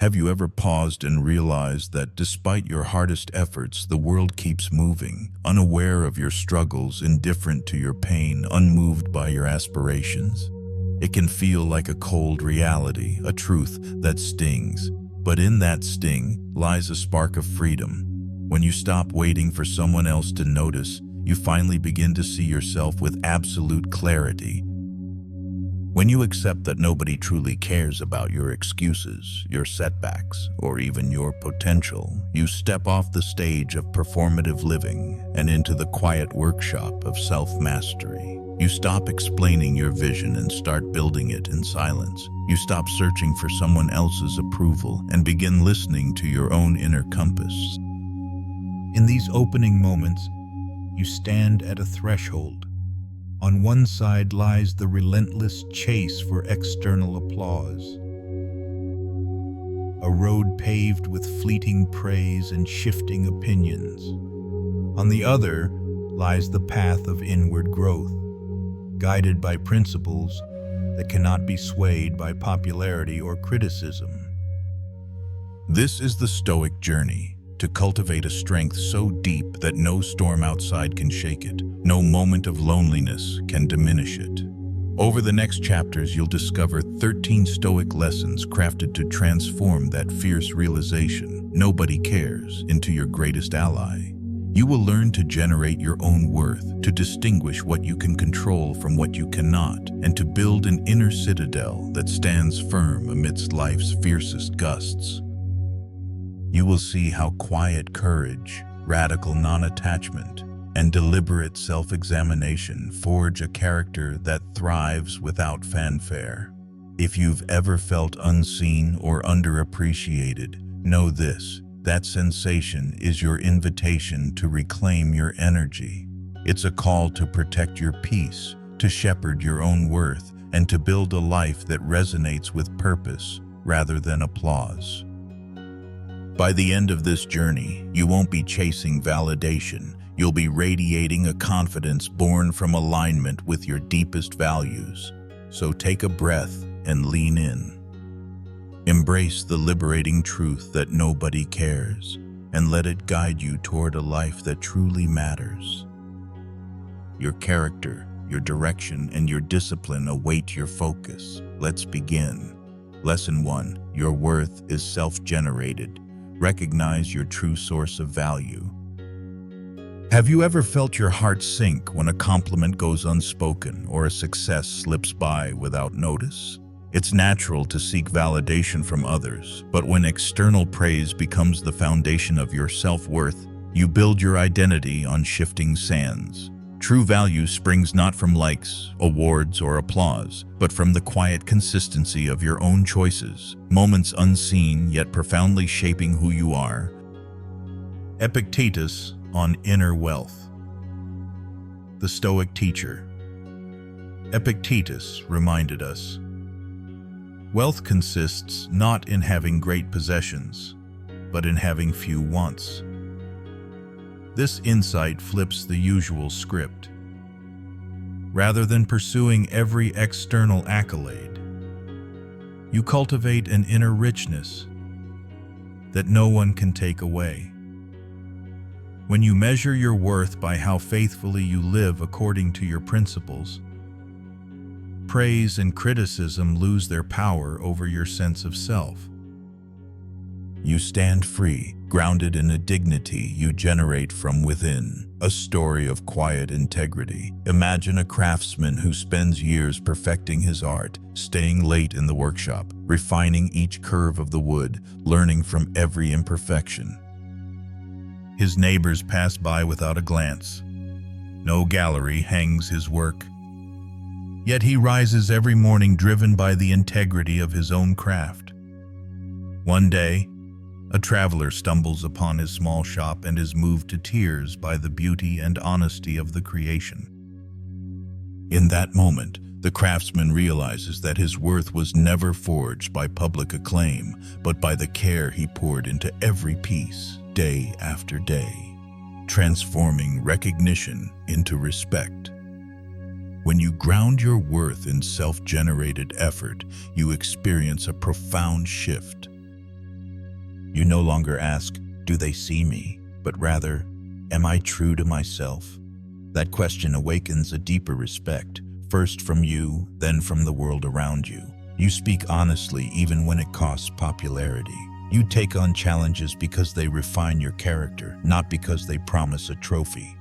Have you ever paused and realized that despite your hardest efforts, the world keeps moving, unaware of your struggles, indifferent to your pain, unmoved by your aspirations? It can feel like a cold reality, a truth that stings. But in that sting lies a spark of freedom. When you stop waiting for someone else to notice, you finally begin to see yourself with absolute clarity. When you accept that nobody truly cares about your excuses, your setbacks, or even your potential, you step off the stage of performative living and into the quiet workshop of self-mastery. You stop explaining your vision and start building it in silence. You stop searching for someone else's approval and begin listening to your own inner compass. In these opening moments, you stand at a threshold. On one side lies the relentless chase for external applause, a road paved with fleeting praise and shifting opinions. On the other lies the path of inward growth, guided by principles that cannot be swayed by popularity or criticism. This is the Stoic journey, to cultivate a strength so deep that no storm outside can shake it, no moment of loneliness can diminish it. Over the next chapters, you'll discover 13 Stoic lessons crafted to transform that fierce realization, nobody cares, into your greatest ally. You will learn to generate your own worth, to distinguish what you can control from what you cannot, and to build an inner citadel that stands firm amidst life's fiercest gusts. You will see how quiet courage, radical non-attachment, and deliberate self-examination forge a character that thrives without fanfare. If you've ever felt unseen or underappreciated, know this: that sensation is your invitation to reclaim your energy. It's a call to protect your peace, to shepherd your own worth, and to build a life that resonates with purpose rather than applause. By the end of this journey, you won't be chasing validation. You'll be radiating a confidence born from alignment with your deepest values. So take a breath and lean in. Embrace the liberating truth that nobody cares, and let it guide you toward a life that truly matters. Your character, your direction, and your discipline await your focus. Let's begin. Lesson 1. Your worth is self-generated. Recognize your true source of value. Have you ever felt your heart sink when a compliment goes unspoken or a success slips by without notice? It's natural to seek validation from others, but when external praise becomes the foundation of your self-worth, you build your identity on shifting sands. True value springs not from likes, awards, or applause, but from the quiet consistency of your own choices, moments unseen yet profoundly shaping who you are. Epictetus on inner wealth. The Stoic teacher. Epictetus reminded us, wealth consists not in having great possessions, but in having few wants. This insight flips the usual script. Rather than pursuing every external accolade, you cultivate an inner richness that no one can take away. When you measure your worth by how faithfully you live according to your principles, praise and criticism lose their power over your sense of self. You stand free, grounded in a dignity you generate from within, a story of quiet integrity. Imagine a craftsman who spends years perfecting his art, staying late in the workshop, refining each curve of the wood, learning from every imperfection. His neighbors pass by without a glance. No gallery hangs his work. Yet he rises every morning driven by the integrity of his own craft. One day, a traveler stumbles upon his small shop and is moved to tears by the beauty and honesty of the creation. In that moment, the craftsman realizes that his worth was never forged by public acclaim, but by the care he poured into every piece, day after day, transforming recognition into respect. When you ground your worth in self-generated effort, you experience a profound shift. You no longer ask, "Do they see me?" but rather, "Am I true to myself?" That question awakens a deeper respect, first from you, then from the world around you. You speak honestly even when it costs popularity. You take on challenges because they refine your character, not because they promise a trophy.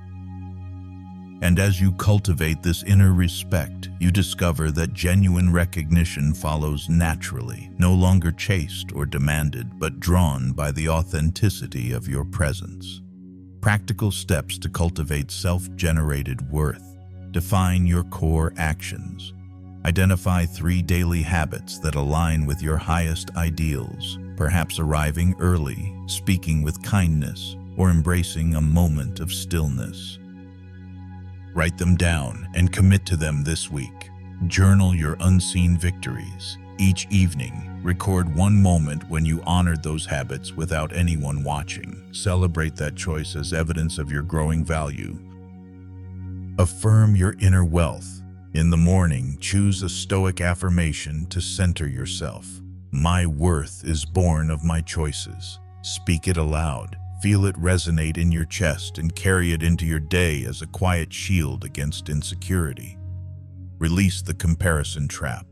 And as you cultivate this inner respect, you discover that genuine recognition follows naturally, no longer chased or demanded, but drawn by the authenticity of your presence. Practical steps to cultivate self-generated worth. Define your core actions. Identify 3 daily habits that align with your highest ideals, perhaps arriving early, speaking with kindness, or embracing a moment of stillness. Write them down and commit to them this week. Journal your unseen victories. Each evening, record one moment when you honored those habits without anyone watching. Celebrate that choice as evidence of your growing value. Affirm your inner wealth. In the morning, choose a Stoic affirmation to center yourself. My worth is born of my choices. Speak it aloud. Feel it resonate in your chest and carry it into your day as a quiet shield against insecurity. Release the comparison trap.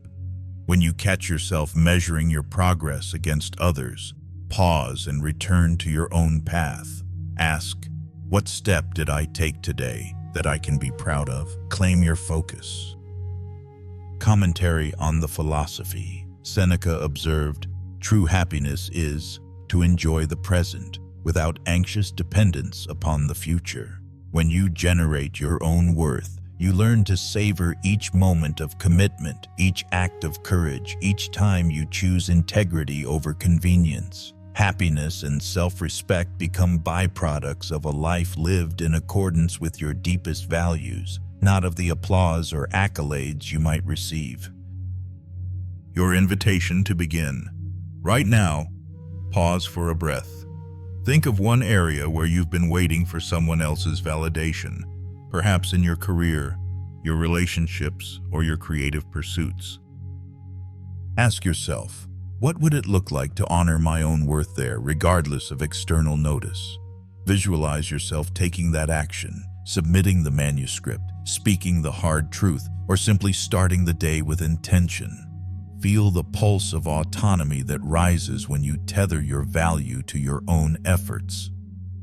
When you catch yourself measuring your progress against others, pause and return to your own path. Ask, what step did I take today that I can be proud of? Claim your focus. Commentary on the philosophy. Seneca observed, true happiness is to enjoy the present without anxious dependence upon the future. When you generate your own worth, you learn to savor each moment of commitment, each act of courage, each time you choose integrity over convenience. Happiness and self-respect become byproducts of a life lived in accordance with your deepest values, not of the applause or accolades you might receive. Your invitation to begin. Right now, pause for a breath. Think of one area where you've been waiting for someone else's validation, perhaps in your career, your relationships, or your creative pursuits. Ask yourself, what would it look like to honor my own worth there, regardless of external notice? Visualize yourself taking that action, submitting the manuscript, speaking the hard truth, or simply starting the day with intention. Feel the pulse of autonomy that rises when you tether your value to your own efforts.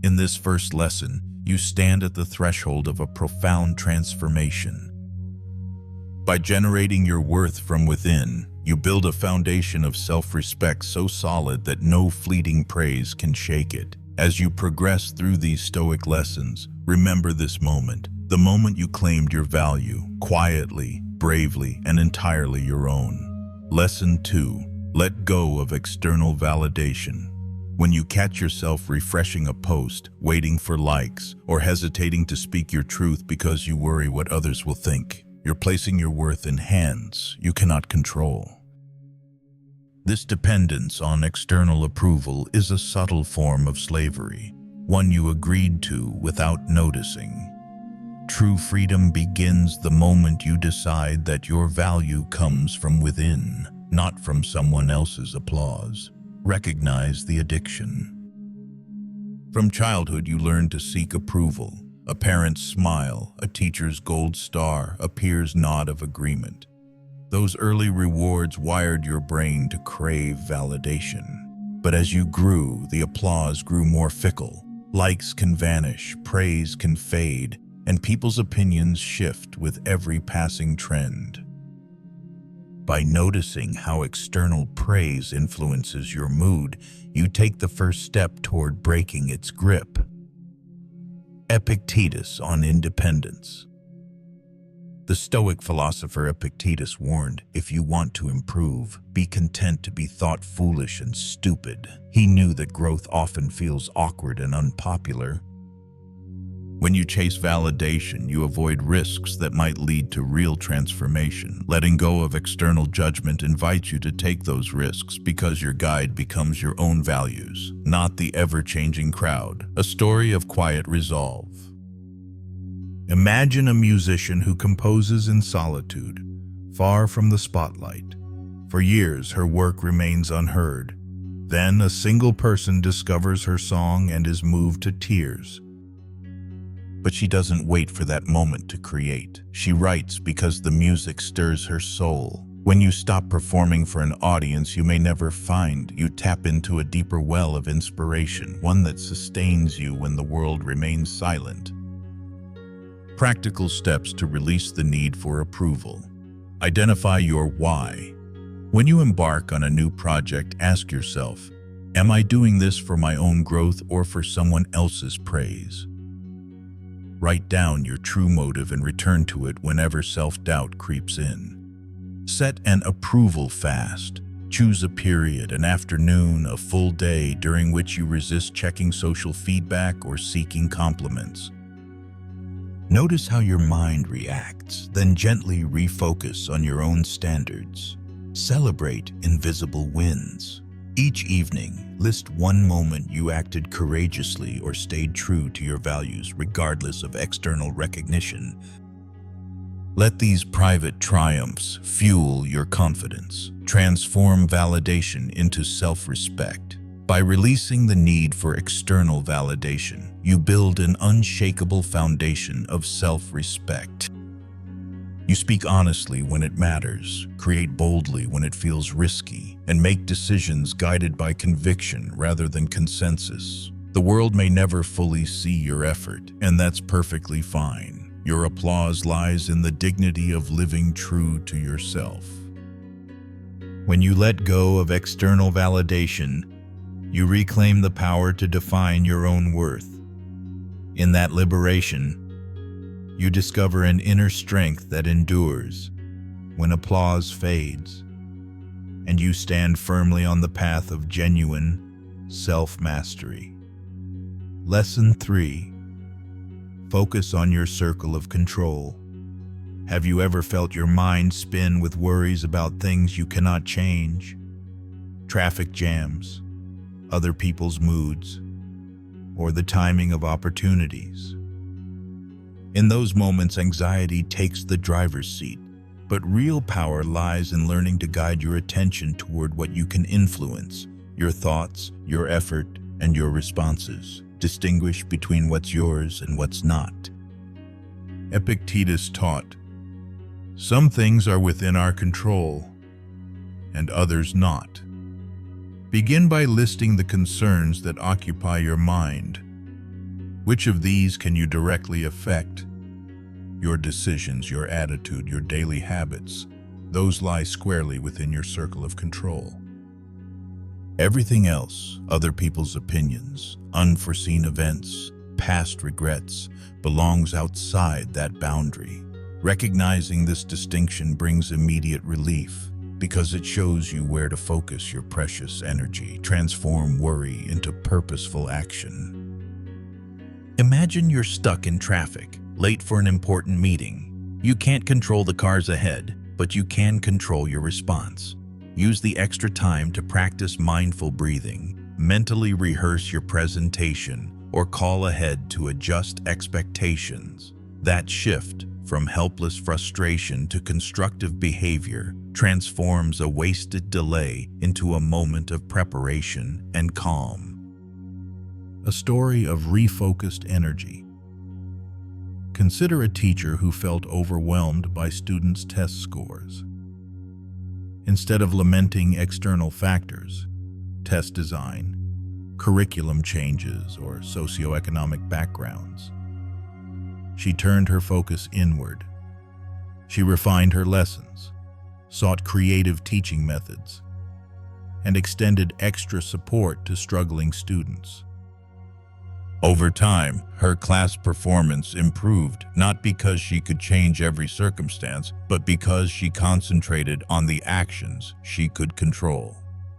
In this first lesson, you stand at the threshold of a profound transformation. By generating your worth from within, you build a foundation of self-respect so solid that no fleeting praise can shake it. As you progress through these Stoic lessons, remember this moment, the moment you claimed your value, quietly, bravely, and entirely your own. Lesson 2. Let go of external validation. When you catch yourself refreshing a post, waiting for likes, or hesitating to speak your truth because you worry what others will think, you're placing your worth in hands you cannot control. This dependence on external approval is a subtle form of slavery, one you agreed to without noticing. True freedom begins the moment you decide that your value comes from within, not from someone else's applause. Recognize the addiction. From childhood, you learn to seek approval. A parent's smile, a teacher's gold star, a peer's nod of agreement. Those early rewards wired your brain to crave validation. But as you grew, the applause grew more fickle. Likes can vanish, praise can fade, and people's opinions shift with every passing trend. By noticing how external praise influences your mood, you take the first step toward breaking its grip. Epictetus on independence. The Stoic philosopher Epictetus warned, if you want to improve, be content to be thought foolish and stupid. He knew that growth often feels awkward and unpopular. When you chase validation, you avoid risks that might lead to real transformation. Letting go of external judgment invites you to take those risks because your guide becomes your own values, not the ever-changing crowd. A story of quiet resolve. Imagine a musician who composes in solitude, far from the spotlight. For years, her work remains unheard. Then a single person discovers her song and is moved to tears. But she doesn't wait for that moment to create. She writes because the music stirs her soul. When you stop performing for an audience you may never find, you tap into a deeper well of inspiration, one that sustains you when the world remains silent. Practical steps to release the need for approval. Identify your why. When you embark on a new project, ask yourself, am I doing this for my own growth or for someone else's praise? Write down your true motive and return to it whenever self-doubt creeps in. Set an approval fast. Choose a period, an afternoon, a full day during which you resist checking social feedback or seeking compliments. Notice how your mind reacts, then gently refocus on your own standards. Celebrate invisible wins. Each evening, list one moment you acted courageously or stayed true to your values, regardless of external recognition. Let these private triumphs fuel your confidence. Transform validation into self-respect. By releasing the need for external validation, you build an unshakable foundation of self-respect. You speak honestly when it matters, create boldly when it feels risky, and make decisions guided by conviction rather than consensus. The world may never fully see your effort, and that's perfectly fine. Your applause lies in the dignity of living true to yourself. When you let go of external validation, you reclaim the power to define your own worth. In that liberation, you discover an inner strength that endures when applause fades, and you stand firmly on the path of genuine self-mastery. Lesson 3. Focus on your circle of control. Have you ever felt your mind spin with worries about things you cannot change? Traffic jams, other people's moods, or the timing of opportunities. In those moments, anxiety takes the driver's seat, but real power lies in learning to guide your attention toward what you can influence, your thoughts, your effort, and your responses. Distinguish between what's yours and what's not. Epictetus taught, some things are within our control, and others not. Begin by listing the concerns that occupy your mind. Which of these can you directly affect? Your decisions, your attitude, your daily habits, those lie squarely within your circle of control. Everything else, other people's opinions, unforeseen events, past regrets, belongs outside that boundary. Recognizing this distinction brings immediate relief because it shows you where to focus your precious energy. Transform worry into purposeful action. Imagine you're stuck in traffic, late for an important meeting. You can't control the cars ahead, but you can control your response. Use the extra time to practice mindful breathing, mentally rehearse your presentation, or call ahead to adjust expectations. That shift from helpless frustration to constructive behavior transforms a wasted delay into a moment of preparation and calm. A story of refocused energy. Consider a teacher who felt overwhelmed by students' test scores. Instead of lamenting external factors, test design, curriculum changes, or socioeconomic backgrounds, she turned her focus inward. She refined her lessons, sought creative teaching methods, and extended extra support to struggling students. Over time, her class performance improved, not because she could change every circumstance, but because she concentrated on the actions she could control.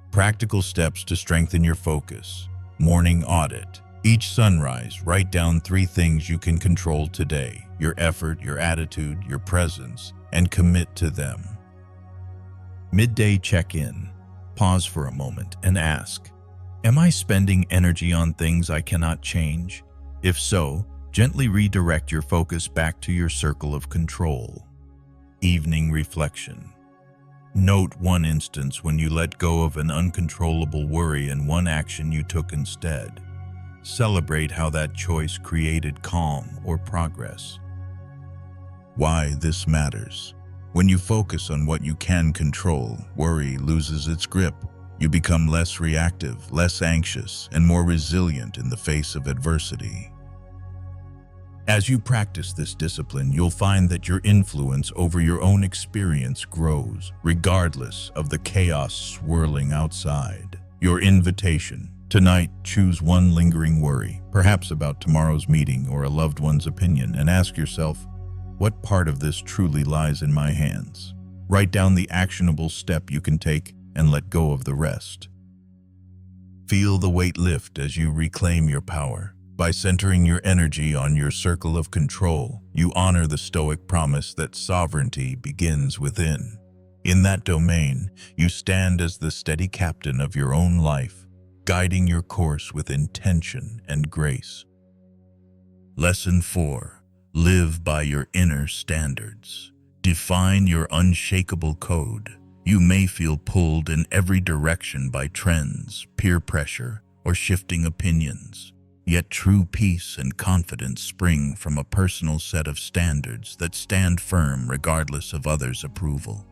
Practical steps to strengthen your focus. Morning audit. Each sunrise, write down 3 things you can control today: your effort, your attitude, your presence, and commit to them. Midday check-in. Pause for a moment and ask, am I spending energy on things I cannot change? If so, gently redirect your focus back to your circle of control. Evening reflection. Note one instance when you let go of an uncontrollable worry and one action you took instead. Celebrate how that choice created calm or progress. Why this matters. When you focus on what you can control, worry loses its grip. You become less reactive, less anxious, and more resilient in the face of adversity. As you practice this discipline, you'll find that your influence over your own experience grows, regardless of the chaos swirling outside. Your invitation. Tonight, choose one lingering worry, perhaps about tomorrow's meeting or a loved one's opinion, and ask yourself, what part of this truly lies in my hands? Write down the actionable step you can take and let go of the rest. Feel the weight lift as you reclaim your power. By centering your energy on your circle of control, you honor the Stoic promise that sovereignty begins within. In that domain, you stand as the steady captain of your own life, guiding your course with intention and grace. Lesson 4. Live by your inner standards. Define your unshakable code. You may feel pulled in every direction by trends, peer pressure, or shifting opinions. Yet true peace and confidence spring from a personal set of standards that stand firm regardless of others' approval.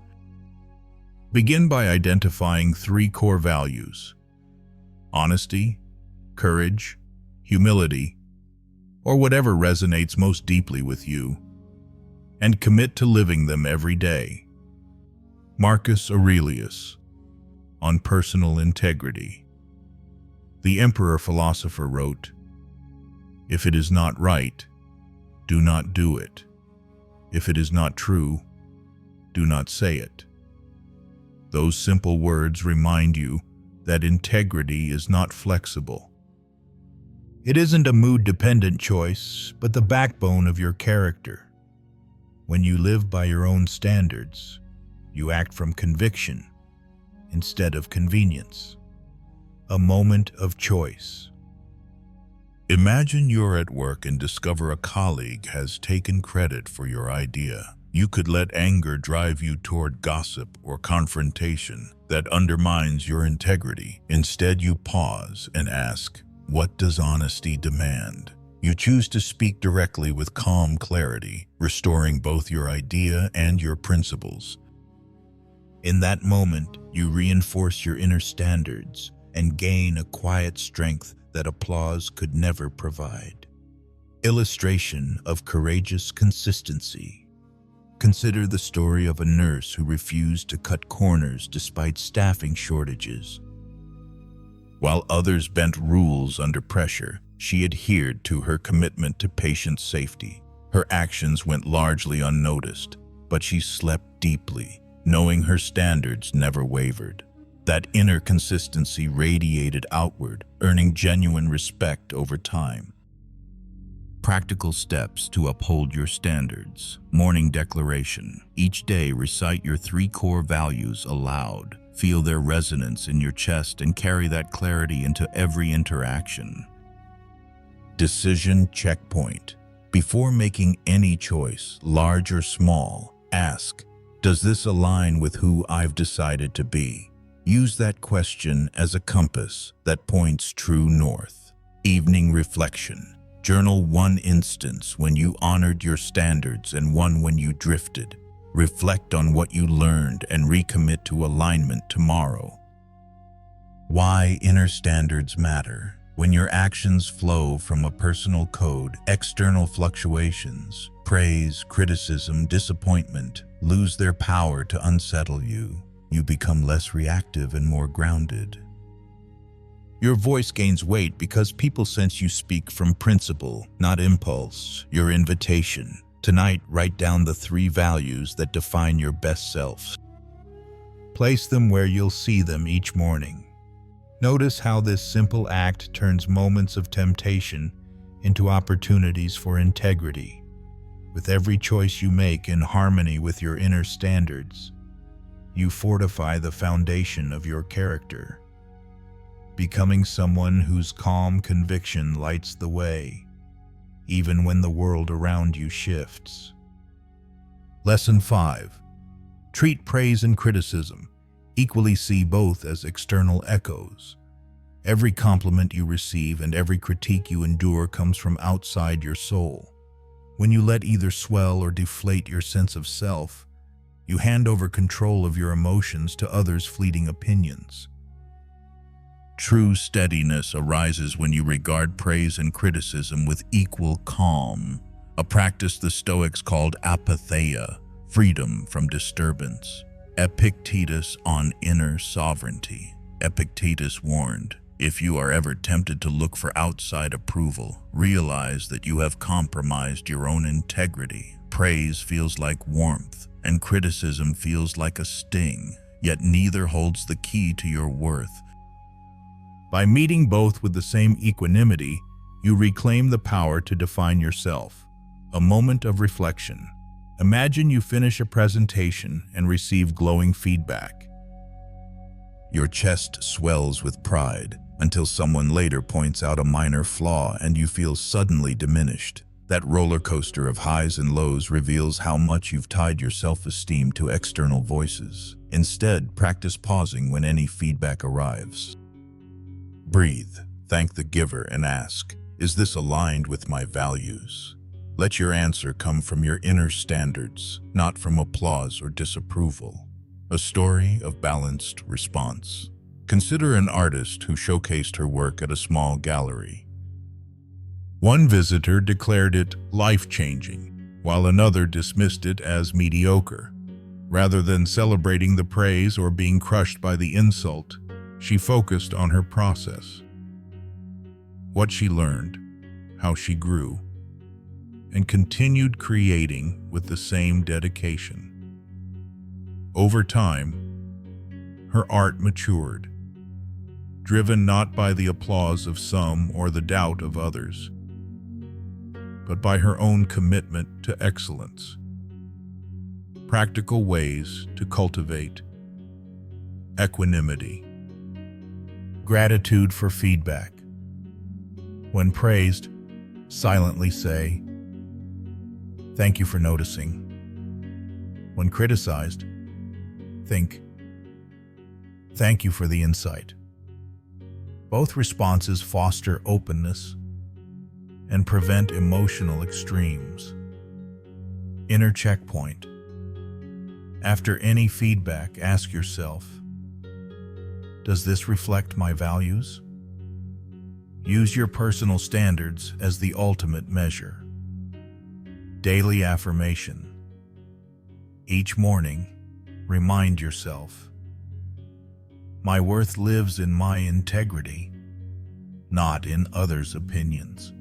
Begin by identifying 3 core values: honesty, courage, humility, or whatever resonates most deeply with you, and commit to living them every day. Marcus Aurelius, on personal integrity. The emperor philosopher wrote, "If it is not right, do not do it. If it is not true, do not say it." Those simple words remind you that integrity is not flexible. It isn't a mood-dependent choice, but the backbone of your character. When you live by your own standards, you act from conviction instead of convenience. A moment of choice. Imagine you're at work and discover a colleague has taken credit for your idea. You could let anger drive you toward gossip or confrontation that undermines your integrity. Instead, you pause and ask, what does honesty demand? You choose to speak directly with calm clarity, restoring both your idea and your principles. In that moment, you reinforce your inner standards and gain a quiet strength that applause could never provide. Illustration of courageous consistency. Consider the story of a nurse who refused to cut corners despite staffing shortages. While others bent rules under pressure, she adhered to her commitment to patient safety. Her actions went largely unnoticed, but she slept deeply, knowing her standards never wavered. That inner consistency radiated outward, earning genuine respect over time. Practical steps to uphold your standards. Morning declaration. Each day recite your 3 core values aloud. Feel their resonance in your chest and carry that clarity into every interaction. Decision checkpoint. Before making any choice, large or small, ask, does this align with who I've decided to be? Use that question as a compass that points true north. Evening reflection. Journal one instance when you honored your standards and one when you drifted. Reflect on what you learned and recommit to alignment tomorrow. Why inner standards matter. When your actions flow from a personal code, external fluctuations, praise, criticism, disappointment, lose their power to unsettle you. You become less reactive and more grounded. Your voice gains weight because people sense you speak from principle, not impulse. Your invitation. Tonight, write down the 3 values that define your best self. Place them where you'll see them each morning. Notice how this simple act turns moments of temptation into opportunities for integrity. With every choice you make in harmony with your inner standards, you fortify the foundation of your character, becoming someone whose calm conviction lights the way, even when the world around you shifts. Lesson 5. Treat praise and criticism. Equally see both as external echoes. Every compliment you receive and every critique you endure comes from outside your soul. When you let either swell or deflate your sense of self, you hand over control of your emotions to others' fleeting opinions. True steadiness arises when you regard praise and criticism with equal calm, a practice the Stoics called apatheia, freedom from disturbance. Epictetus on inner sovereignty. Epictetus warned, if you are ever tempted to look for outside approval, realize that you have compromised your own integrity. Praise feels like warmth, and criticism feels like a sting, yet neither holds the key to your worth. By meeting both with the same equanimity, you reclaim the power to define yourself. A moment of reflection. Imagine you finish a presentation and receive glowing feedback. Your chest swells with pride until someone later points out a minor flaw and you feel suddenly diminished. That roller coaster of highs and lows reveals how much you've tied your self-esteem to external voices. Instead, practice pausing when any feedback arrives. Breathe, thank the giver, and ask, is this aligned with my values? Let your answer come from your inner standards, not from applause or disapproval. A story of balanced response. Consider an artist who showcased her work at a small gallery. One visitor declared it life-changing, while another dismissed it as mediocre. Rather than celebrating the praise or being crushed by the insult, she focused on her process. What she learned, how she grew, and continued creating with the same dedication. Over time, her art matured, driven not by the applause of some or the doubt of others, but by her own commitment to excellence. Practical ways to cultivate equanimity. Gratitude for feedback. When praised, silently say, "Thank you for noticing." When criticized, think, "Thank you for the insight." Both responses foster openness and prevent emotional extremes. Inner checkpoint. After any feedback, ask yourself, does this reflect my values? Use your personal standards as the ultimate measure. Daily affirmation. Each morning, remind yourself, my worth lives in my integrity, not in others' opinions.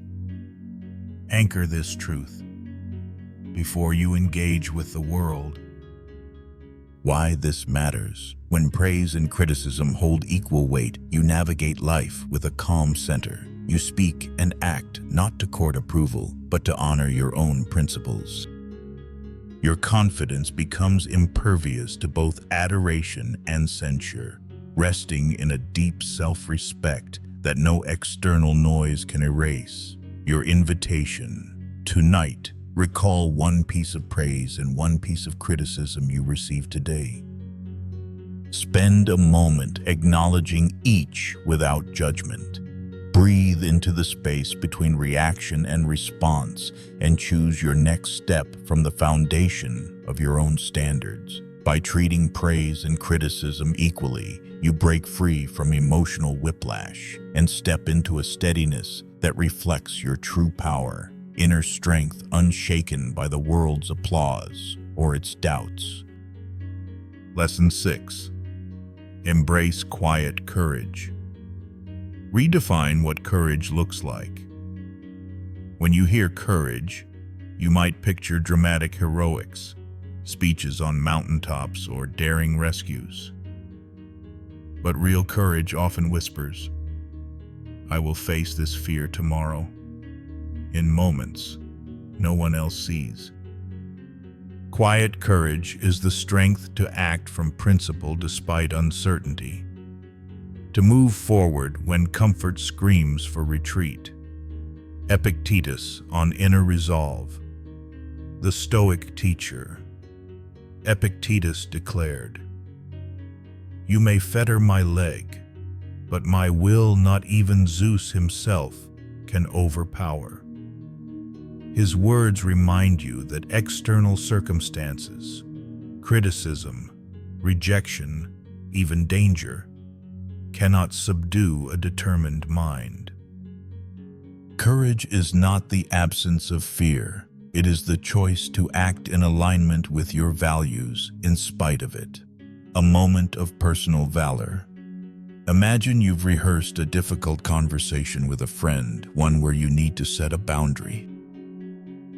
Anchor this truth before you engage with the world. Why this matters. When praise and criticism hold equal weight, you navigate life with a calm center. You speak and act not to court approval, but to honor your own principles. Your confidence becomes impervious to both adoration and censure, resting in a deep self-respect that no external noise can erase. Your invitation. Tonight, recall one piece of praise and one piece of criticism you received today. Spend a moment acknowledging each without judgment. Breathe into the space between reaction and response and choose your next step from the foundation of your own standards. By treating praise and criticism equally, you break free from emotional whiplash and step into a steadiness that reflects your true power, inner strength unshaken by the world's applause or its doubts. Lesson 6. Embrace quiet courage. Redefine what courage looks like. When you hear courage, you might picture dramatic heroics, speeches on mountaintops, or daring rescues. But real courage often whispers, I will face this fear tomorrow, in moments no one else sees. Quiet courage is the strength to act from principle despite uncertainty, to move forward when comfort screams for retreat. Epictetus on inner resolve. The Stoic teacher. Epictetus declared, "You may fetter my leg, but my will not even Zeus himself can overpower." His words remind you that external circumstances, criticism, rejection, even danger, cannot subdue a determined mind. Courage is not the absence of fear. It is the choice to act in alignment with your values in spite of it. A moment of personal valor. Imagine you've rehearsed a difficult conversation with a friend, one where you need to set a boundary.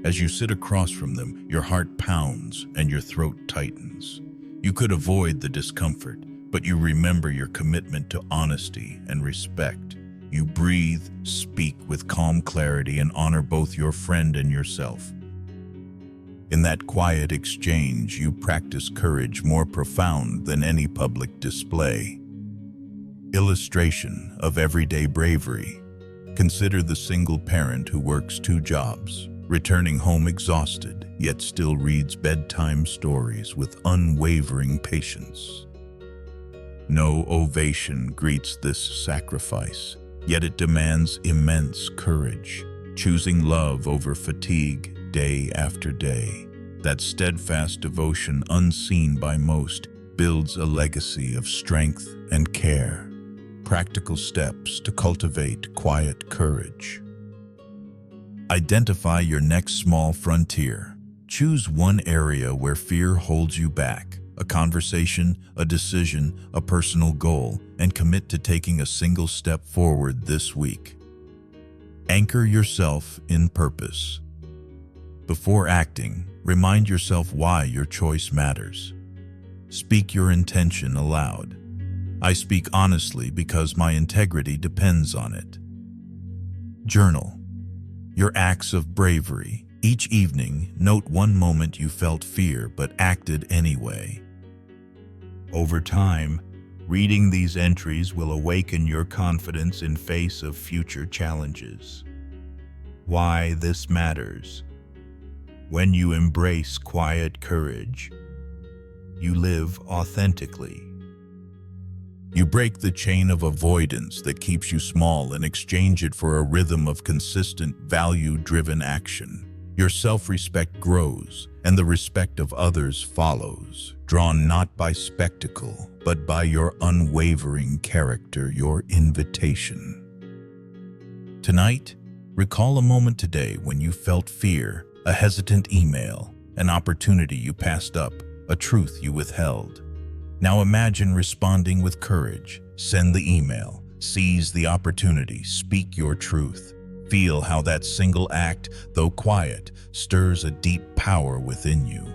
As you sit across from them, your heart pounds and your throat tightens. You could avoid the discomfort, but you remember your commitment to honesty and respect. You breathe, speak with calm clarity, and honor both your friend and yourself. In that quiet exchange, you practice courage more profound than any public display. Illustration of everyday bravery. Consider the single parent who works 2 jobs, returning home exhausted, yet still reads bedtime stories with unwavering patience. No ovation greets this sacrifice, yet it demands immense courage, choosing love over fatigue day after day. That steadfast devotion, unseen by most, builds a legacy of strength and care. Practical steps to cultivate quiet courage. Identify your next small frontier. Choose one area where fear holds you back, a conversation, a decision, a personal goal, and commit to taking a single step forward this week. Anchor yourself in purpose. Before acting, remind yourself why your choice matters. Speak your intention aloud. I speak honestly because my integrity depends on it. Journal your acts of bravery. Each evening, note one moment you felt fear but acted anyway. Over time, reading these entries will awaken your confidence in face of future challenges. Why this matters. When you embrace quiet courage, you live authentically. You break the chain of avoidance that keeps you small and exchange it for a rhythm of consistent, value-driven action. Your self-respect grows, and the respect of others follows, drawn not by spectacle, but by your unwavering character, your invitation. Tonight, recall a moment today when you felt fear, a hesitant email, an opportunity you passed up, a truth you withheld. Now imagine responding with courage. Send the email, seize the opportunity, speak your truth. Feel how that single act, though quiet, stirs a deep power within you.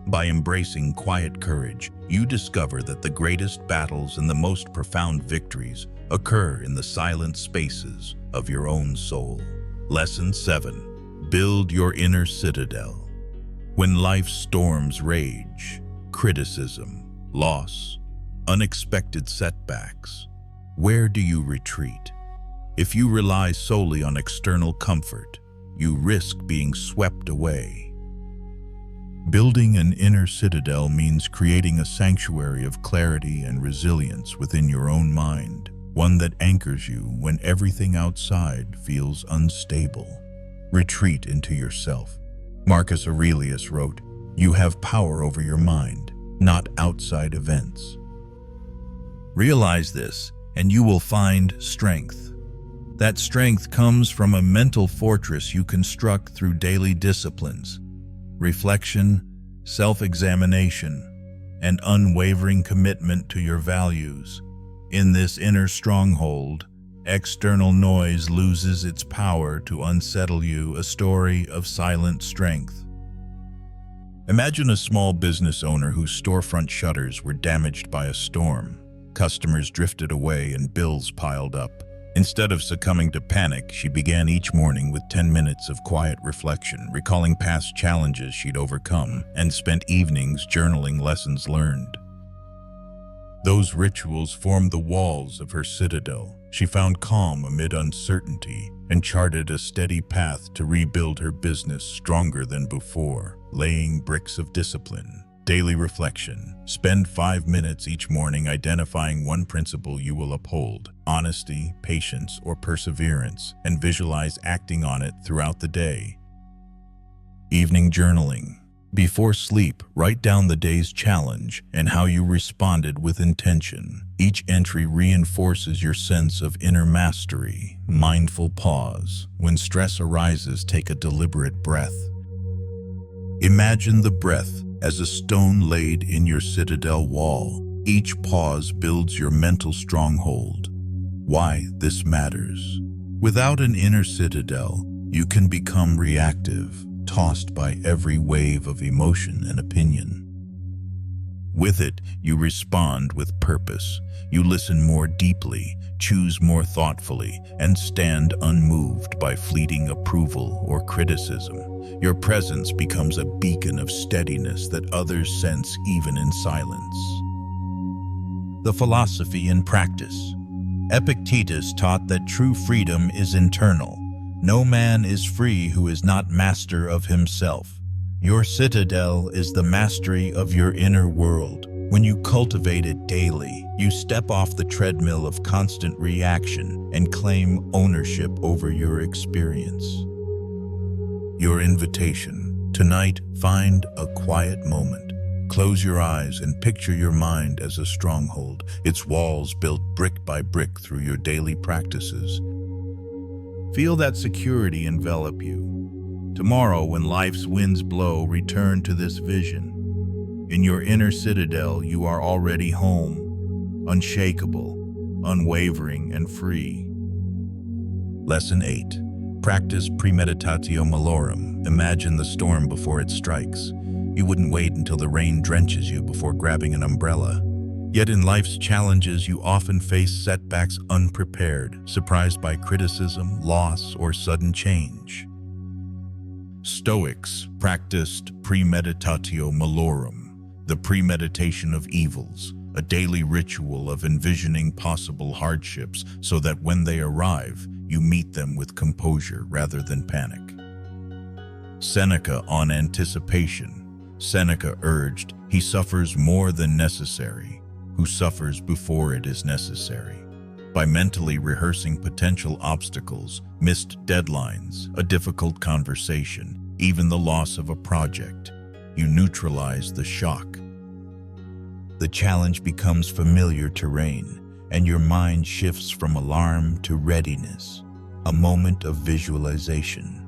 By embracing quiet courage, you discover that the greatest battles and the most profound victories occur in the silent spaces of your own soul. Lesson 7. Build your inner citadel. When life's storms rage, criticism, loss, unexpected setbacks, where do you retreat? If you rely solely on external comfort, you risk being swept away. Building an inner citadel means creating a sanctuary of clarity and resilience within your own mind, one that anchors you when everything outside feels unstable. Retreat into yourself. Marcus Aurelius wrote, "You have power over your mind, not outside events." Realize this, and you will find strength. That strength comes from a mental fortress you construct through daily disciplines, reflection, self-examination, and unwavering commitment to your values. In this inner stronghold, external noise loses its power to unsettle you, a story of silent strength. Imagine a small business owner whose storefront shutters were damaged by a storm. Customers drifted away and bills piled up. Instead of succumbing to panic, she began each morning with 10 minutes of quiet reflection, recalling past challenges she'd overcome, and spent evenings journaling lessons learned. Those rituals formed the walls of her citadel, She found calm amid uncertainty and charted a steady path to rebuild her business stronger than before, laying bricks of discipline. Daily reflection. Spend 5 minutes each morning identifying one principle you will uphold, honesty, patience, or perseverance, and visualize acting on it throughout the day. Evening journaling. Before sleep, write down the day's challenge and how you responded with intention. Each entry reinforces your sense of inner mastery. Mindful pause. When stress arises, take a deliberate breath. Imagine the breath as a stone laid in your citadel wall. Each pause builds your mental stronghold. Why this matters. Without an inner citadel, you can become reactive, tossed by every wave of emotion and opinion. With it, you respond with purpose. You listen more deeply, choose more thoughtfully, and stand unmoved by fleeting approval or criticism. Your presence becomes a beacon of steadiness that others sense even in silence. The philosophy and practice. Epictetus taught that true freedom is internal. No man is free who is not master of himself. Your citadel is the mastery of your inner world. When you cultivate it daily, you step off the treadmill of constant reaction and claim ownership over your experience. Your invitation. Tonight, find a quiet moment. Close your eyes and picture your mind as a stronghold, its walls built brick by brick through your daily practices. Feel that security envelop you. Tomorrow, when life's winds blow, return to this vision. In your inner citadel, you are already home, unshakable, unwavering, and free. Lesson 8. Practice Premeditatio Malorum. Imagine the storm before it strikes. You wouldn't wait until the rain drenches you before grabbing an umbrella. Yet in life's challenges, you often face setbacks unprepared, surprised by criticism, loss, or sudden change. Stoics practiced Premeditatio Malorum, the premeditation of evils, a daily ritual of envisioning possible hardships so that when they arrive, you meet them with composure rather than panic. Seneca on anticipation. Seneca urged, "He suffers more than necessary, who suffers before it is necessary." By mentally rehearsing potential obstacles, missed deadlines, a difficult conversation, even the loss of a project, you neutralize the shock. The challenge becomes familiar terrain, and your mind shifts from alarm to readiness, a moment of visualization.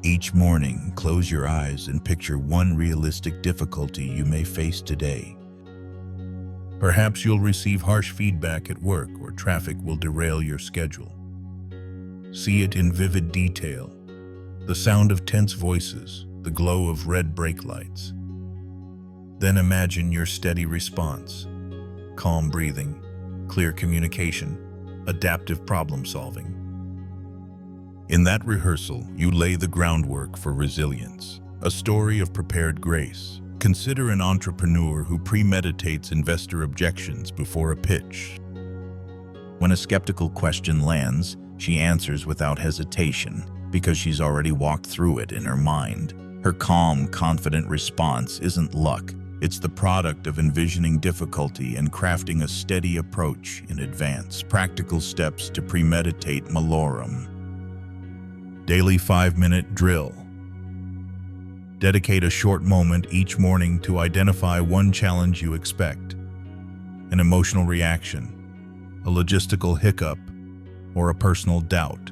Each morning, close your eyes and picture one realistic difficulty you may face today. Perhaps you'll receive harsh feedback at work, or traffic will derail your schedule. See it in vivid detail. The sound of tense voices, the glow of red brake lights. Then imagine your steady response. Calm breathing, clear communication, adaptive problem solving. In that rehearsal, you lay the groundwork for resilience, a story of prepared grace. Consider an entrepreneur who premeditates investor objections before a pitch. When a skeptical question lands, she answers without hesitation because she's already walked through it in her mind. Her calm, confident response isn't luck. It's the product of envisioning difficulty and crafting a steady approach in advance. Practical steps to premeditate Malorum. Daily 5-minute drill. Dedicate a short moment each morning to identify one challenge you expect, an emotional reaction, a logistical hiccup, or a personal doubt.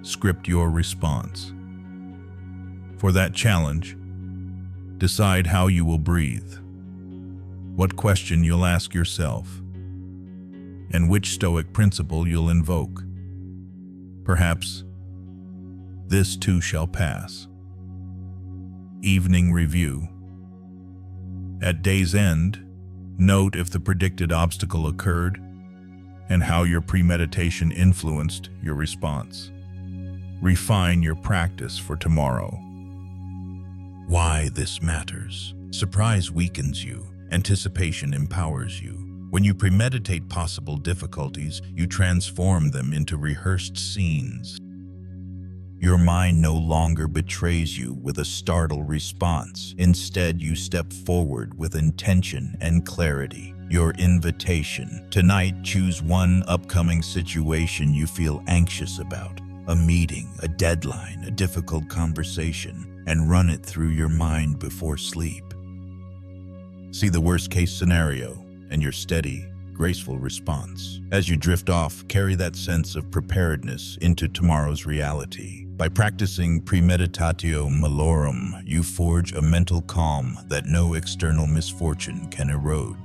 Script your response. For that challenge, decide how you will breathe, what question you'll ask yourself, and which Stoic principle you'll invoke. Perhaps, "This too shall pass." Evening review. At day's end, note if the predicted obstacle occurred and how your premeditation influenced your response. Refine your practice for tomorrow. Why this matters. Surprise weakens you, anticipation empowers you. When you premeditate possible difficulties, you transform them into rehearsed scenes. Your mind no longer betrays you with a startled response. Instead, you step forward with intention and clarity. Your invitation. Tonight, choose one upcoming situation you feel anxious about. A meeting, a deadline, a difficult conversation, and run it through your mind before sleep. See the worst-case scenario and your steady, graceful response. As you drift off, carry that sense of preparedness into tomorrow's reality. By practicing Premeditatio Malorum, you forge a mental calm that no external misfortune can erode.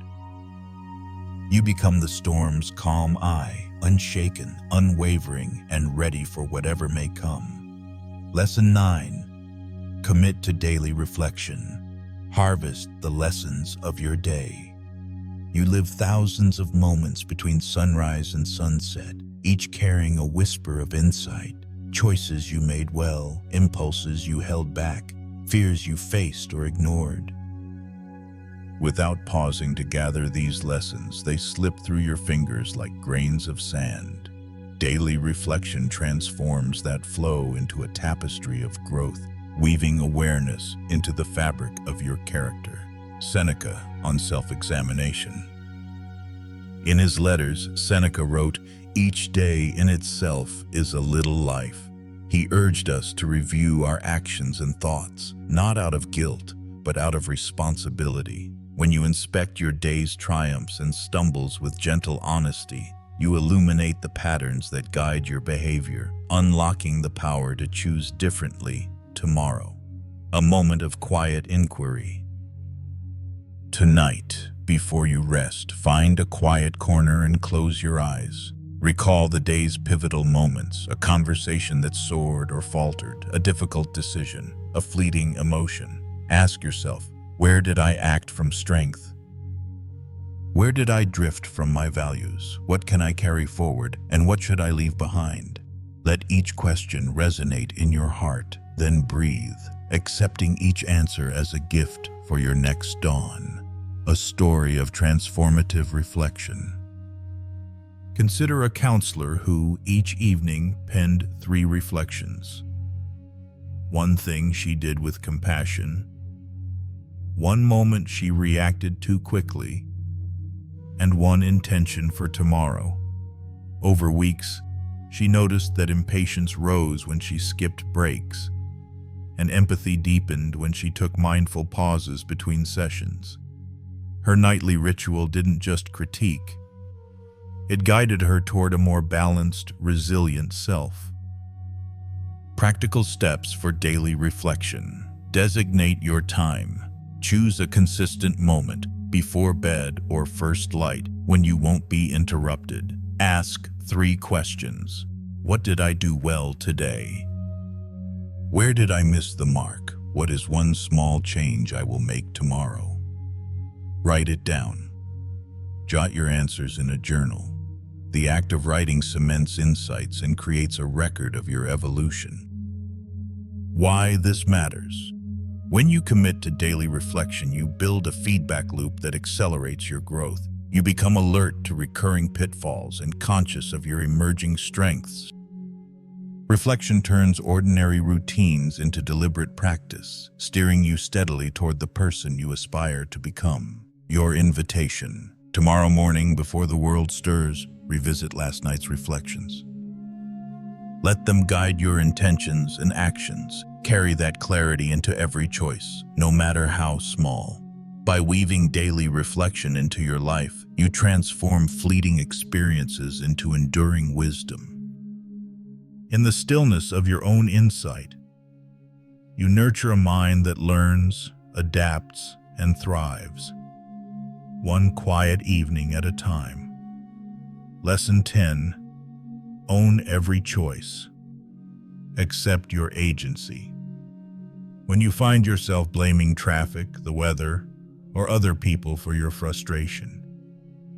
You become the storm's calm eye, unshaken, unwavering, and ready for whatever may come. Lesson 9. Commit to daily reflection. Harvest the lessons of your day. You live thousands of moments between sunrise and sunset, each carrying a whisper of insight. Choices you made well, impulses you held back, fears you faced or ignored. Without pausing to gather these lessons, they slip through your fingers like grains of sand. Daily reflection transforms that flow into a tapestry of growth, weaving awareness into the fabric of your character. Seneca on self-examination. In his letters, Seneca wrote, "Each day in itself is a little life." He urged us to review our actions and thoughts, not out of guilt, but out of responsibility. When you inspect your day's triumphs and stumbles with gentle honesty, you illuminate the patterns that guide your behavior, unlocking the power to choose differently tomorrow. A moment of quiet inquiry. Tonight, before you rest, find a quiet corner and close your eyes. Recall the day's pivotal moments, a conversation that soared or faltered, a difficult decision, a fleeting emotion. Ask yourself, where did I act from strength? Where did I drift from my values? What can I carry forward, and what should I leave behind? Let each question resonate in your heart, then breathe, accepting each answer as a gift for your next dawn. A story of transformative reflection. Consider a counselor who, each evening, penned 3 reflections. One thing she did with compassion, one moment she reacted too quickly, and one intention for tomorrow. Over weeks, she noticed that impatience rose when she skipped breaks, and empathy deepened when she took mindful pauses between sessions. Her nightly ritual didn't just critique. It guided her toward a more balanced, resilient self. Practical steps for daily reflection. Designate your time. Choose a consistent moment, before bed or first light, when you won't be interrupted. Ask 3 questions. What did I do well today? Where did I miss the mark? What is one small change I will make tomorrow? Write it down. Jot your answers in a journal. The act of writing cements insights and creates a record of your evolution. Why this matters. When you commit to daily reflection, you build a feedback loop that accelerates your growth. You become alert to recurring pitfalls and conscious of your emerging strengths. Reflection turns ordinary routines into deliberate practice, steering you steadily toward the person you aspire to become. Your invitation. Tomorrow morning, before the world stirs, revisit last night's reflections. Let them guide your intentions and actions. Carry that clarity into every choice, no matter how small. By weaving daily reflection into your life, you transform fleeting experiences into enduring wisdom. In the stillness of your own insight, you nurture a mind that learns, adapts, and thrives. One quiet evening at a time. Lesson 10. Own every choice. Accept your agency. When you find yourself blaming traffic, the weather, or other people for your frustration,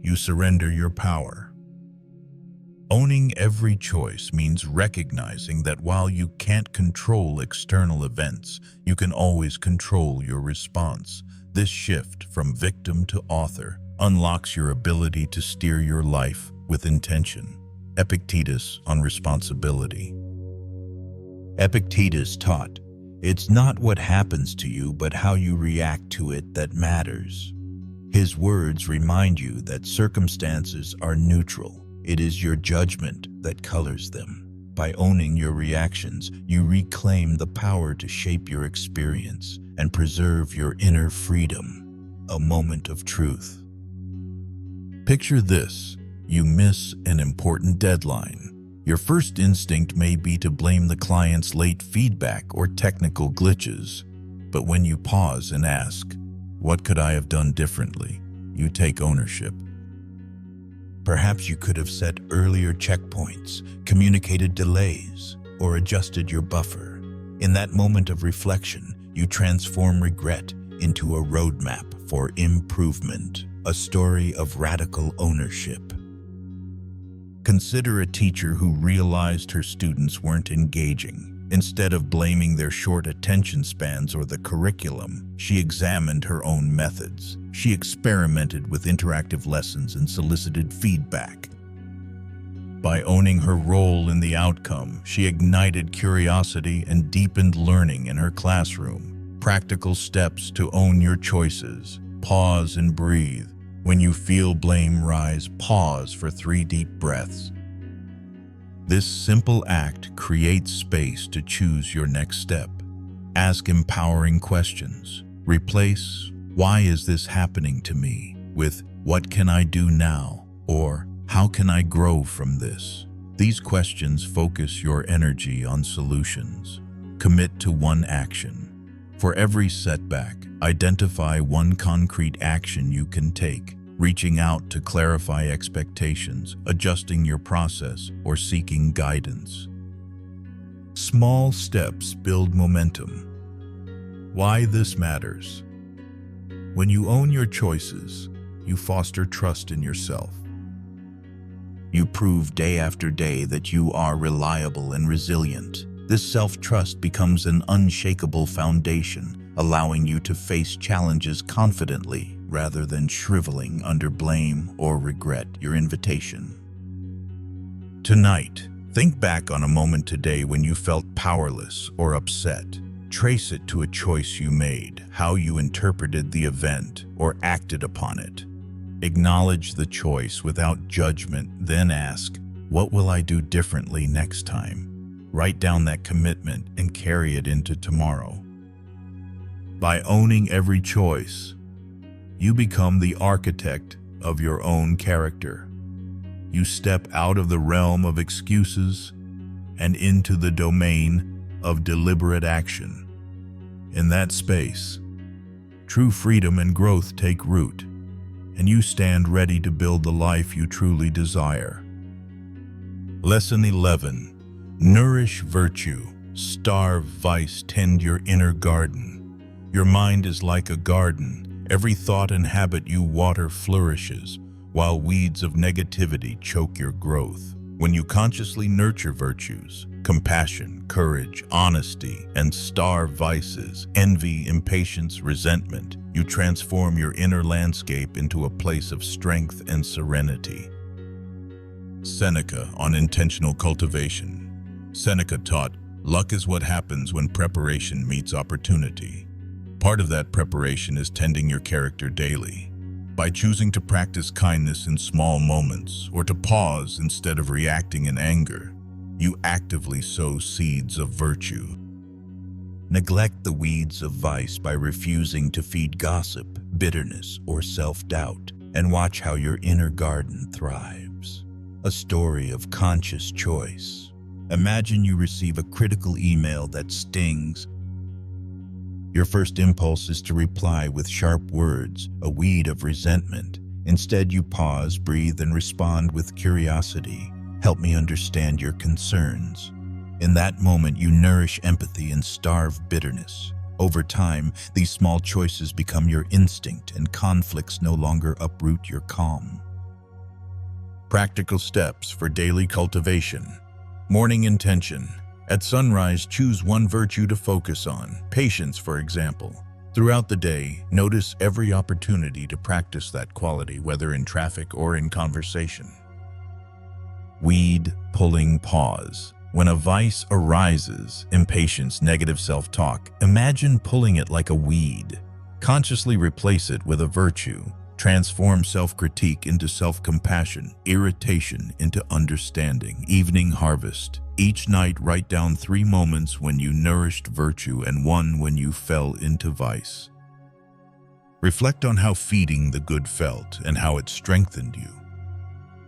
you surrender your power. Owning every choice means recognizing that while you can't control external events, you can always control your response. This shift from victim to author unlocks your ability to steer your life with intention. Epictetus on responsibility. Epictetus taught, "It's not what happens to you, but how you react to it that matters." His words remind you that circumstances are neutral. It is your judgment that colors them. By owning your reactions, you reclaim the power to shape your experience and preserve your inner freedom, a moment of truth. Picture this: you miss an important deadline. Your first instinct may be to blame the client's late feedback or technical glitches, but when you pause and ask, "What could I have done differently?" you take ownership. Perhaps you could have set earlier checkpoints, communicated delays, or adjusted your buffer. In that moment of reflection, you transform regret into a roadmap for improvement, a story of radical ownership. Consider a teacher who realized her students weren't engaging. Instead of blaming their short attention spans or the curriculum, she examined her own methods. She experimented with interactive lessons and solicited feedback. By owning her role in the outcome, she ignited curiosity and deepened learning in her classroom. Practical steps to own your choices. Pause and breathe. When you feel blame rise, pause for 3 deep breaths. This simple act creates space to choose your next step. Ask empowering questions. Replace, "Why is this happening to me?" with, "What can I do now?" or "How can I grow from this?" These questions focus your energy on solutions. Commit to one action. For every setback, identify one concrete action you can take. Reaching out to clarify expectations, adjusting your process, or seeking guidance. Small steps build momentum. Why this matters. When you own your choices, you foster trust in yourself. You prove day after day that you are reliable and resilient. This self-trust becomes an unshakable foundation, allowing you to face challenges confidently rather than shriveling under blame or regret. Your invitation. Tonight, think back on a moment today when you felt powerless or upset. Trace it to a choice you made, how you interpreted the event or acted upon it. Acknowledge the choice without judgment, then ask, "What will I do differently next time?" Write down that commitment and carry it into tomorrow. By owning every choice, you become the architect of your own character. You step out of the realm of excuses and into the domain of deliberate action. In that space, true freedom and growth take root, and you stand ready to build the life you truly desire. Lesson 11. Nourish virtue, starve vice, tend your inner garden. Your mind is like a garden. Every thought and habit you water flourishes, while weeds of negativity choke your growth. When you consciously nurture virtues, compassion, courage, honesty, and starve vices, envy, impatience, resentment, you transform your inner landscape into a place of strength and serenity. Seneca on intentional cultivation. Seneca taught, "Luck is what happens when preparation meets opportunity." Part of that preparation is tending your character daily. By choosing to practice kindness in small moments or to pause instead of reacting in anger, you actively sow seeds of virtue. Neglect the weeds of vice by refusing to feed gossip, bitterness, or self-doubt, and watch how your inner garden thrives. A story of conscious choice. Imagine you receive a critical email that stings. Your first impulse is to reply with sharp words, a weed of resentment. Instead, you pause, breathe, and respond with curiosity. "Help me understand your concerns." In that moment, you nourish empathy and starve bitterness. Over time, these small choices become your instinct, and conflicts no longer uproot your calm. Practical steps for daily cultivation. Morning intention. At sunrise, choose one virtue to focus on. Patience, for example. Throughout the day, notice every opportunity to practice that quality, whether in traffic or in conversation. Weed pulling pause. When a vice arises, impatience, negative self-talk, imagine pulling it like a weed. Consciously replace it with a virtue. Transform self-critique into self-compassion, irritation into understanding. Evening harvest. Each night write down 3 moments when you nourished virtue and 1 when you fell into vice. Reflect on how feeding the good felt and how it strengthened you.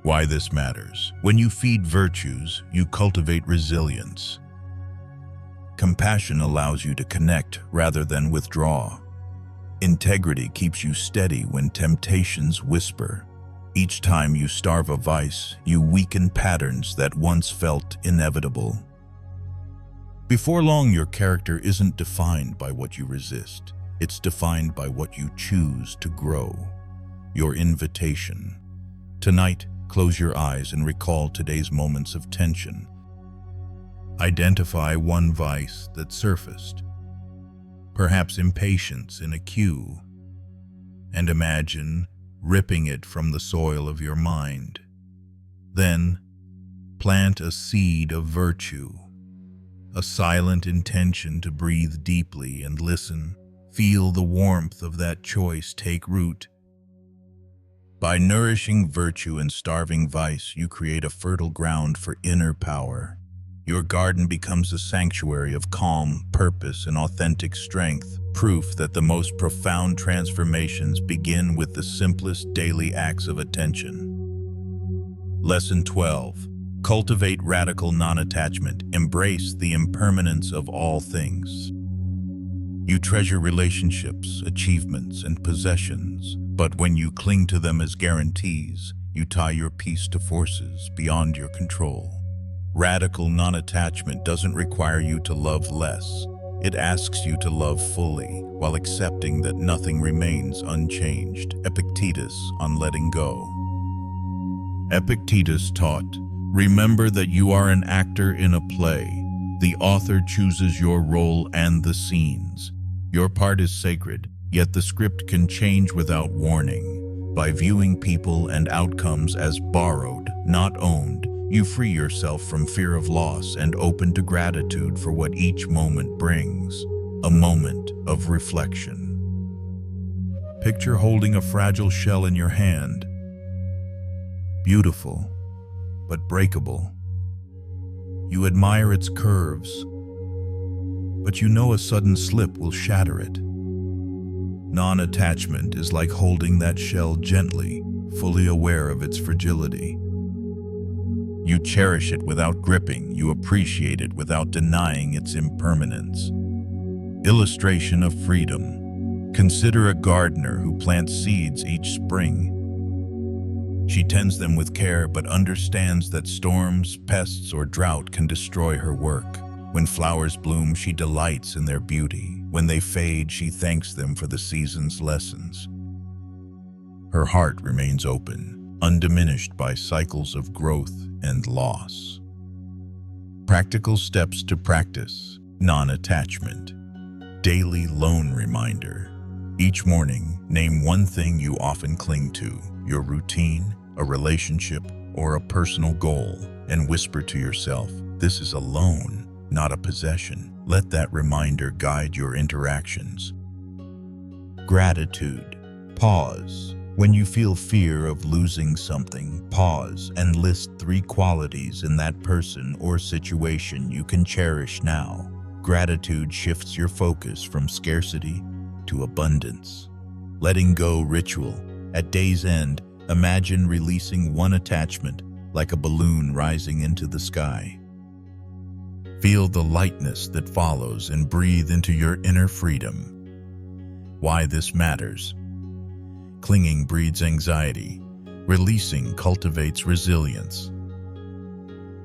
Why this matters. When you feed virtues, you cultivate resilience. Compassion allows you to connect rather than withdraw. Integrity keeps you steady when temptations whisper. Each time you starve a vice, you weaken patterns that once felt inevitable. Before long, your character isn't defined by what you resist. It's defined by what you choose to grow. Your invitation. Tonight, close your eyes and recall today's moments of tension. Identify one vice that surfaced, perhaps impatience in a queue, and imagine ripping it from the soil of your mind. Then, plant a seed of virtue, a silent intention to breathe deeply and listen. Feel the warmth of that choice take root. By nourishing virtue and starving vice, you create a fertile ground for inner power. Your garden becomes a sanctuary of calm, purpose, and authentic strength, proof that the most profound transformations begin with the simplest daily acts of attention. Lesson 12. Cultivate radical non-attachment. Embrace the impermanence of all things. You treasure relationships, achievements, and possessions, but when you cling to them as guarantees, you tie your peace to forces beyond your control. Radical non-attachment doesn't require you to love less. It asks you to love fully, while accepting that nothing remains unchanged. Epictetus on letting go. Epictetus taught, "Remember that you are an actor in a play. The author chooses your role and the scenes. Your part is sacred, yet the script can change without warning. By viewing people and outcomes as borrowed, not owned, you free yourself from fear of loss and open to gratitude for what each moment brings, a moment of reflection." Picture holding a fragile shell in your hand. Beautiful, but breakable. You admire its curves, but you know a sudden slip will shatter it. Non-attachment is like holding that shell gently, fully aware of its fragility. You cherish it without gripping, you appreciate it without denying its impermanence. Illustration of freedom. Consider a gardener who plants seeds each spring. She tends them with care but understands that storms, pests, or drought can destroy her work. When flowers bloom, she delights in their beauty. When they fade, she thanks them for the season's lessons. Her heart remains open, undiminished by cycles of growth and loss. Practical steps to practice non-attachment. Daily lone reminder. Each morning, name one thing you often cling to, your routine, a relationship, or a personal goal, and whisper to yourself, "This is a loan, not a possession." Let that reminder guide your interactions. Gratitude. Pause. When you feel fear of losing something, pause and list 3 qualities in that person or situation you can cherish now. Gratitude shifts your focus from scarcity to abundance. Letting go ritual. At day's end, imagine releasing one attachment like a balloon rising into the sky. Feel the lightness that follows and breathe into your inner freedom. Why this matters. Clinging breeds anxiety. Releasing cultivates resilience.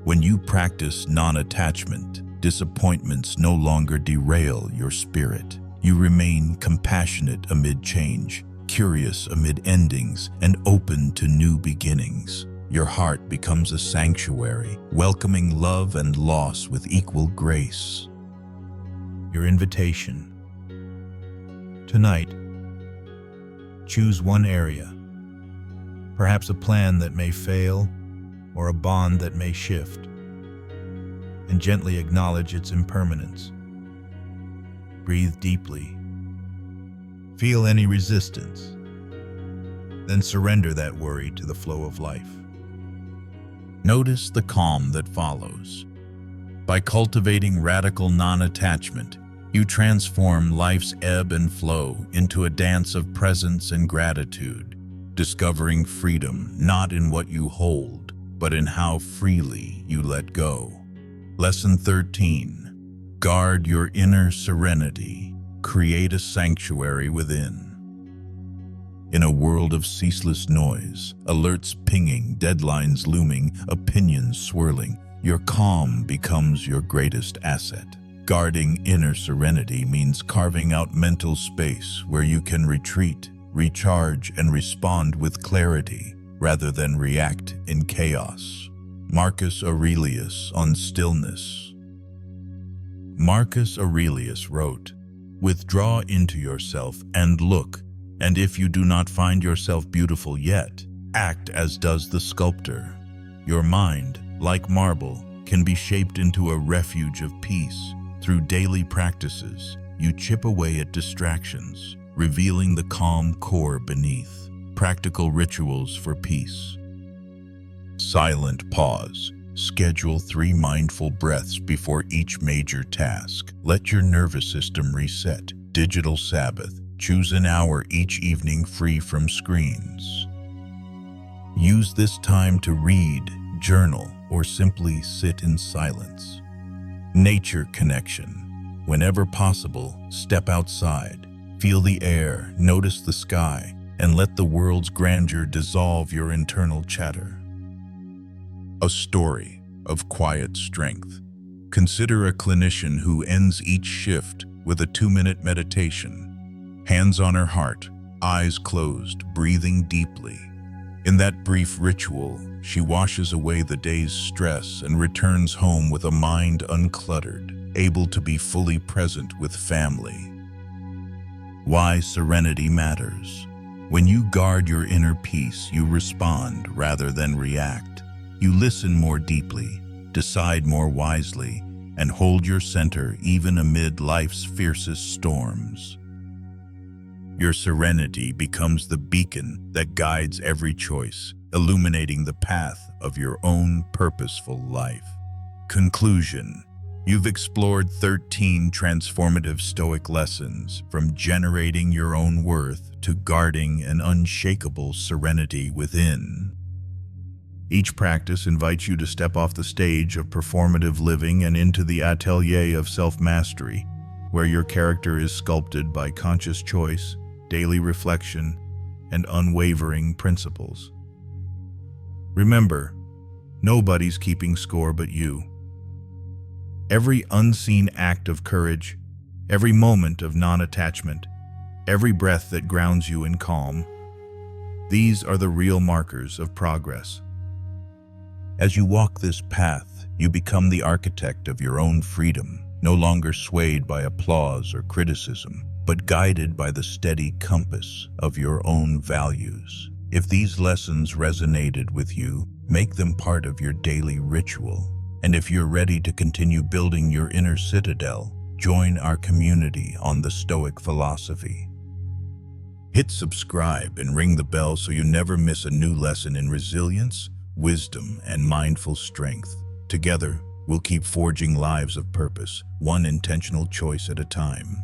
When you practice non-attachment, disappointments no longer derail your spirit. You remain compassionate amid change, curious amid endings, and open to new beginnings. Your heart becomes a sanctuary, welcoming love and loss with equal grace. Your invitation. Tonight, choose one area, perhaps a plan that may fail or a bond that may shift, and gently acknowledge its impermanence. Breathe deeply. Feel any resistance. Then surrender that worry to the flow of life. Notice the calm that follows. By cultivating radical non-attachment, you transform life's ebb and flow into a dance of presence and gratitude, discovering freedom not in what you hold, but in how freely you let go. Lesson 13. Guard your inner serenity. Create a sanctuary within. In a world of ceaseless noise, alerts pinging, deadlines looming, opinions swirling, your calm becomes your greatest asset. Guarding inner serenity means carving out mental space where you can retreat, recharge, and respond with clarity rather than react in chaos. Marcus Aurelius on stillness. Marcus Aurelius wrote, "Withdraw into yourself and look, and if you do not find yourself beautiful yet, act as does the sculptor. Your mind, like marble, can be shaped into a refuge of peace. Through daily practices, you chip away at distractions, revealing the calm core beneath. Practical rituals for peace. Silent pause. Schedule 3 mindful breaths before each major task. Let your nervous system reset. Digital Sabbath. Choose an hour each evening free from screens. Use this time to read, journal, or simply sit in silence. Nature connection. Whenever possible, step outside. Feel the air, notice the sky, and let the world's grandeur dissolve your internal chatter. A story of quiet strength. Consider a clinician who ends each shift with a 2-minute meditation. Hands on her heart, eyes closed, breathing deeply. In that brief ritual, she washes away the day's stress and returns home with a mind uncluttered, able to be fully present with family. Why serenity matters. When you guard your inner peace, you respond rather than react. You listen more deeply, decide more wisely, and hold your center even amid life's fiercest storms. Your serenity becomes the beacon that guides every choice, illuminating the path of your own purposeful life. Conclusion. You've explored 13 transformative Stoic lessons, from generating your own worth to guarding an unshakable serenity within. Each practice invites you to step off the stage of performative living and into the atelier of self-mastery, where your character is sculpted by conscious choice, daily reflection, and unwavering principles. Remember, nobody's keeping score but you. Every unseen act of courage, every moment of non-attachment, every breath that grounds you in calm, these are the real markers of progress. As you walk this path, you become the architect of your own freedom, no longer swayed by applause or criticism, but guided by the steady compass of your own values. If these lessons resonated with you, make them part of your daily ritual. And if you're ready to continue building your inner citadel, join our community on the Stoic Philosophy. Hit subscribe and ring the bell so you never miss a new lesson in resilience, wisdom, and mindful strength. Together, we'll keep forging lives of purpose, one intentional choice at a time.